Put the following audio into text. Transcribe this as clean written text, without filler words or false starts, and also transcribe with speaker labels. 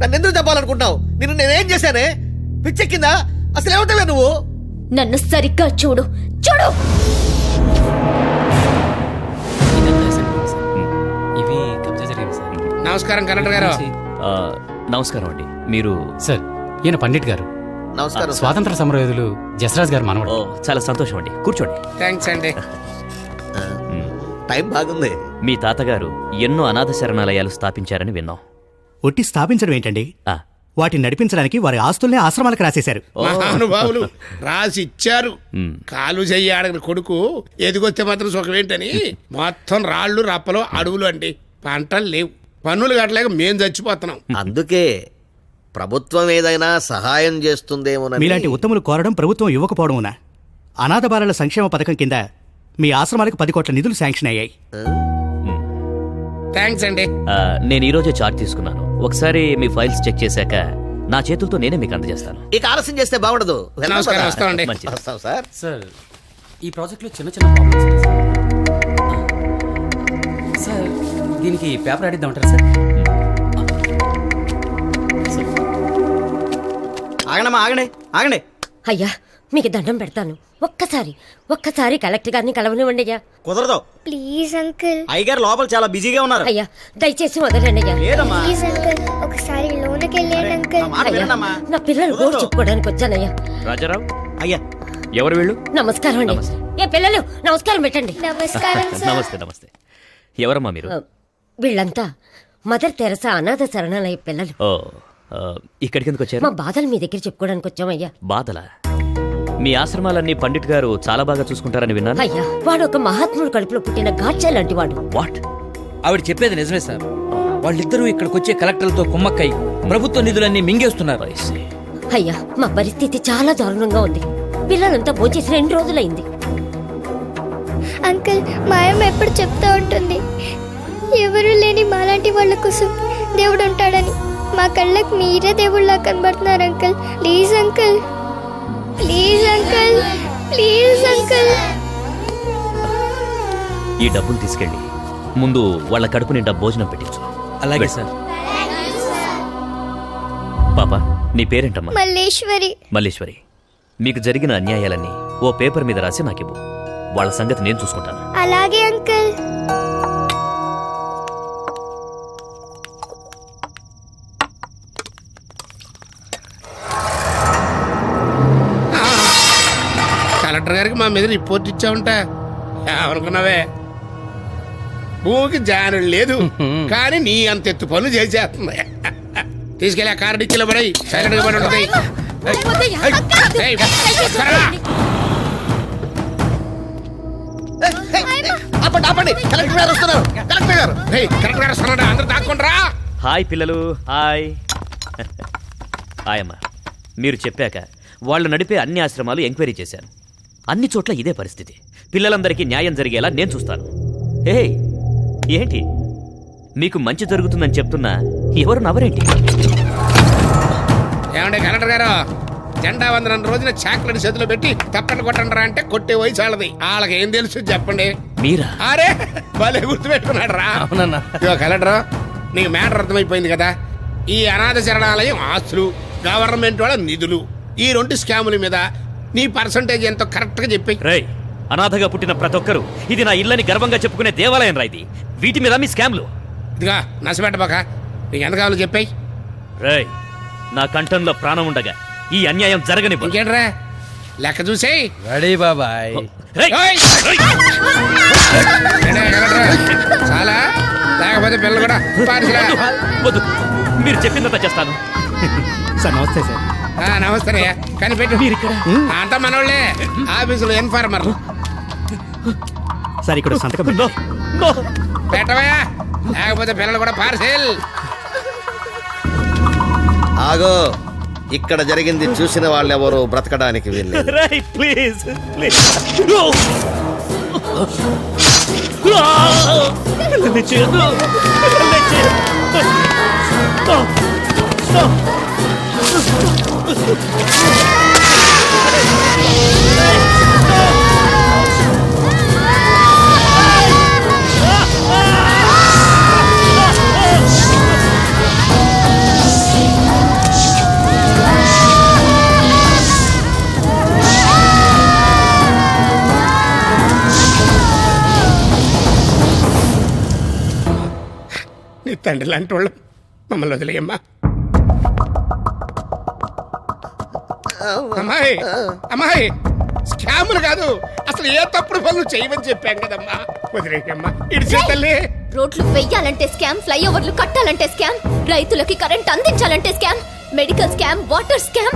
Speaker 1: నన్ను ఎందుకు చెప్పాలనుకుంటున్నావు? నిన్ను నేనేం చేశానే? పిచ్చెక్కిందా? అసలు ఏమంటావే నువ్వు?
Speaker 2: నన్ను సరిగ్గా చూడు చూడు.
Speaker 3: ఇవి కబ్జా జరిగింది సార్.
Speaker 4: నమస్కారం కలెక్టర్ గారు.
Speaker 5: నమస్కారం అండి. మీరు?
Speaker 3: సార్ ఈయన పండిట్ గారు,
Speaker 1: నమస్కారం.
Speaker 3: స్వాతంత్ర సమరయోధులు జసరాజ్ గారు మనవడు.
Speaker 5: చాలా సంతోషం అండి, కూర్చోండి.
Speaker 4: థ్యాంక్స్ అండి.
Speaker 1: టైం బాగుంది.
Speaker 5: మీ తాతగారు ఎన్నో అనాథ శరణాలయాలు స్థాపించారని విన్నాం.
Speaker 6: ఒట్టి స్థాపించడం ఏంటండి,
Speaker 5: ఆ,
Speaker 6: వాటిని నడిపించడానికి వారి ఆస్తుల్నే ఆశ్రమాలకు రాసేశారు.
Speaker 4: మహానుభావులు రాసి ఇచ్చారు.
Speaker 5: మ్.
Speaker 4: కాలు చెయ్యి అడగని కొడుకు ఎదిగొస్తే మాత్రం సుఖం ఏంటని మొత్తం రాళ్ళు రప్పలు అడవులు అండి. పంటలు లేవు, పన్నులు కట్టలేక మేం చచ్చిపోతున్నాం.
Speaker 1: అందుకే ప్రభుత్వం ఏదైనా సహాయం చేస్తుందేమోనని.
Speaker 6: మీలాంటి ఉత్తములు కోరడం ప్రభుత్వం ఇవ్వకపోవడం ఉన్నా అనాథ బాలల సంక్షేమ పథకం కింద మీ ఆశ్రమాలకు 10 కోట్ల నిధులు శాంక్షన్ అయ్యాయి.
Speaker 4: థ్యాంక్స్ అండి.
Speaker 5: నేను ఈరోజే చార్జ్ తీసుకున్నాను. ఒకసారి మీ ఫైల్స్ చెక్ చేశాక నా చేతులతో నేనే మీకు అందజేస్తాను.
Speaker 1: ఇక ఆలస్యం చేస్తే బాగుండదు.
Speaker 4: నమస్కారం, వస్తామండి.
Speaker 5: మంచిది.
Speaker 1: వస్తాం సార్.
Speaker 3: సార్ ఈ ప్రాజెక్ట్లో చిన్న చిన్న ప్రాబ్లమ్స్ ఉన్నాయి సార్. సార్ దీనికి పేపర్ ఆడిద్దామంటారా సార్?
Speaker 6: ఆగండమ్మా, ఆగండి.
Speaker 2: అయ్యా మీకు దండం పెడతాను, ఒక్కసారి కలెక్టర్ గారిని కలవనివ్వండి అయ్యా.
Speaker 6: కుదరదు
Speaker 7: ప్లీజ్ అంకుల్.
Speaker 6: అయ్యగారు లోపల చాలా బిజీగా ఉన్నారు.
Speaker 2: అయ్యా దయచేసి వదలండి అయ్యా.
Speaker 6: లేదమ్మా,
Speaker 7: ప్లీజ్ అంకుల్, ఒకసారి లోనకి వెళ్ళండి అంకుల్.
Speaker 6: నా మాట
Speaker 2: అయ్యా
Speaker 6: వినండమ్మా.
Speaker 2: నా పిల్లలు గోడు చెప్పుకోవడానికి వచ్చానయ్యా.
Speaker 5: రాజారావు,
Speaker 6: అయ్యా
Speaker 5: ఎవరు వీళ్ళు?
Speaker 2: నమస్కారం అండి.
Speaker 5: నమస్తే.
Speaker 2: ఏ పిల్లలు నమస్కారం పెట్టండి.
Speaker 7: నమస్కారం సార్.
Speaker 5: నమస్తే నమస్తే. ఎవరమ్మా మీరు?
Speaker 2: వీళ్ళంతా మదర్ తెరసా అనాథ శరణాలయ పిల్లలు.
Speaker 5: ఓ, ఇక్కడికి ఎందుకు వచ్చారు?
Speaker 2: మా బాధలు మీ దగ్గర చెప్పుకోవడానికి వచ్చామయ్యా.
Speaker 5: బాధలా? మీ ఆశ్రమాలన్నీ పండిట్ గారు చాలా బాగా చూసుకుంటారని విన్నాను.
Speaker 2: అయ్యా వాడు ఒక మహాత్ముడు కడుపులో పుట్టిన గాడ్చా లాంటి వాడు.
Speaker 5: వాట్?
Speaker 8: ఆవిడ చెప్పేది నిజమే సార్. వాళ్ళిద్దరూ ఇక్కడికి వచ్చే కలెక్టర్లతో కుమ్మక్కై ప్రభుత్వ నిధులన్నీ మింగేస్తున్నారు.
Speaker 2: అయ్యా మా పరిస్థితి చాలా దారుణంగా ఉంది. పిల్లలంతా భోంచేసి 2 రోజులైంది.
Speaker 7: అంకుల్ మా అమ్మ ఎప్పుడు చెప్తా ఉంటుంది, ఎవరు లేని మాలాంటి వాళ్ళ కోసం దేవుడు ఉంటాడని. మా కళ్ళకి మీరే దేవుళ్ళ కనబడుతున్నారు uncle. Please uncle, please uncle, please uncle.
Speaker 5: ఈ డబ్బులు తీసుకెళ్ళి ముందు వాళ్ళ కడుపు నిండా భోజనం పెట్టించు.
Speaker 8: అలాగే సార్.
Speaker 5: పాపా, నీ పేరేంటమ్మా?
Speaker 7: మల్లేశ్వరి.
Speaker 5: మల్లేశ్వరి, మీకు జరిగిన అన్యాయాలన్నీ ఓ పేపర్ మీద రాసి నాకివ్వు. వాళ్ళ సంగతి నేను చూసుకుంటాను.
Speaker 7: అలాగే అంకుల్.
Speaker 4: కలెక్టర్ గారికి మా మీద రిపోర్ట్ ఇచ్చావుంటా. ఏమనుకున్నావే, భూమికి జానుడు లేదు కానీ నీ అంత ఎత్తు పనులు చేసేస్తుంది. తీసుకెళ్ళి ఆ కారు డిక్కీలో పడి సైలెంట్ గా పడి ఉంటుంది.
Speaker 1: ఆపండి, కలెక్టర్ గారు వస్తున్నారు. కలెక్టర్ గారు,
Speaker 4: కలెక్టర్ గారు వస్తున్నాడు, అందరూ దాక్కుంటారా?
Speaker 5: హాయ్ పిల్లలు, హాయ్. హాయ్ అమ్మా. మీరు చెప్పాక వాళ్ళు నడిపే అన్ని ఆశ్రమాలు ఎంక్వైరీ చేశాను. అన్ని చోట్ల ఇదే పరిస్థితి. పిల్లలందరికీ న్యాయం జరిగేలా నేను చూస్తాను. హే, ఏంటి మీకు మంచి జరుగుతుందని చెప్తున్నా ఎవరు నవ్వరేంటి?
Speaker 4: ఏమంటే కలెక్టర్ గారు, జెండా వందనం రోజున చాక్లెట్ చేతిలో పెట్టి తప్పని కొట్టండి అంటే కొట్టే వయసు వాళ్ళది. వాళ్ళకి ఏం తెలుసు చెప్పండి.
Speaker 5: మీరా?
Speaker 4: అరే భలే గుర్తు పెట్టుకున్నాడు రా.
Speaker 8: అవునన్నా.
Speaker 4: కలెక్టర్, నీకు మ్యాటర్ అర్థమైపోయింది కదా. ఈ అనాథ శరణాలయం ఆస్తులు, గవర్నమెంట్ వాళ్ళ నిధులు, ఈ 2 స్కాముల మీద నీ పర్సంటేజ్ ఎంతో కరెక్ట్ గా చెప్పి.
Speaker 5: రేయ్, అనాథగా పుట్టిన ప్రతి ఒక్కరు ఇది నా ఇల్లని గర్వంగా చెప్పుకునే దేవాలయం రా ఇది. వీటి మీద మీ స్కామ్లు.
Speaker 4: ఇదిగా నచ్చబెట్టబాక, నీకు ఎంత కావాలో చెప్పాయి.
Speaker 5: రేయ్, నా కంఠంలో ప్రాణం ఉండగా ఈ అన్యాయం జరగని.
Speaker 4: ఇంకేంట్రా లెక్క చూసేయి.
Speaker 8: రెడీ బాబాయ్.
Speaker 4: చాలా లేకపోతే పిల్లలు కూడా పార్సిలా.
Speaker 5: వద్దు, మీరు చెప్పిందంతా చేస్తాను.
Speaker 6: సార్ నమస్తే సార్.
Speaker 4: నమస్తే కానీ పెట్టు. అంతా మనోళ్ళే, ఆఫీసులో ఇన్ఫార్మర్.
Speaker 6: సార్ ఇక్కడ సంతకం
Speaker 4: పెట్టవయా, లేకపోతే పిల్లలు కూడా పార్సిల్.
Speaker 1: ఆగో, ఇక్కడ జరిగింది చూసిన వాళ్ళెవరూ బ్రతకడానికి వీల్లేదు.
Speaker 5: ప్లీజ్
Speaker 4: నీ తండ్రి లాంటి వాళ్ళు మమ్మల్ని వదిలేయమ్మా. అమ్మాయి అమ్మాయి స్కాములు కాదు, అసలు ఏ తప్పుడు పనులు చేయమని చెప్పాం కదమ్మా. వదిలేయమ్మా, ఇడిచే తల్లి.
Speaker 9: రోడ్లు వెయ్యాలంటే స్కామ్, ఫ్లైఓవర్లు కట్టాలంటే స్కామ్, రైతులకి కరెంట్ అందించాలంటే scam, medical scam, water scam.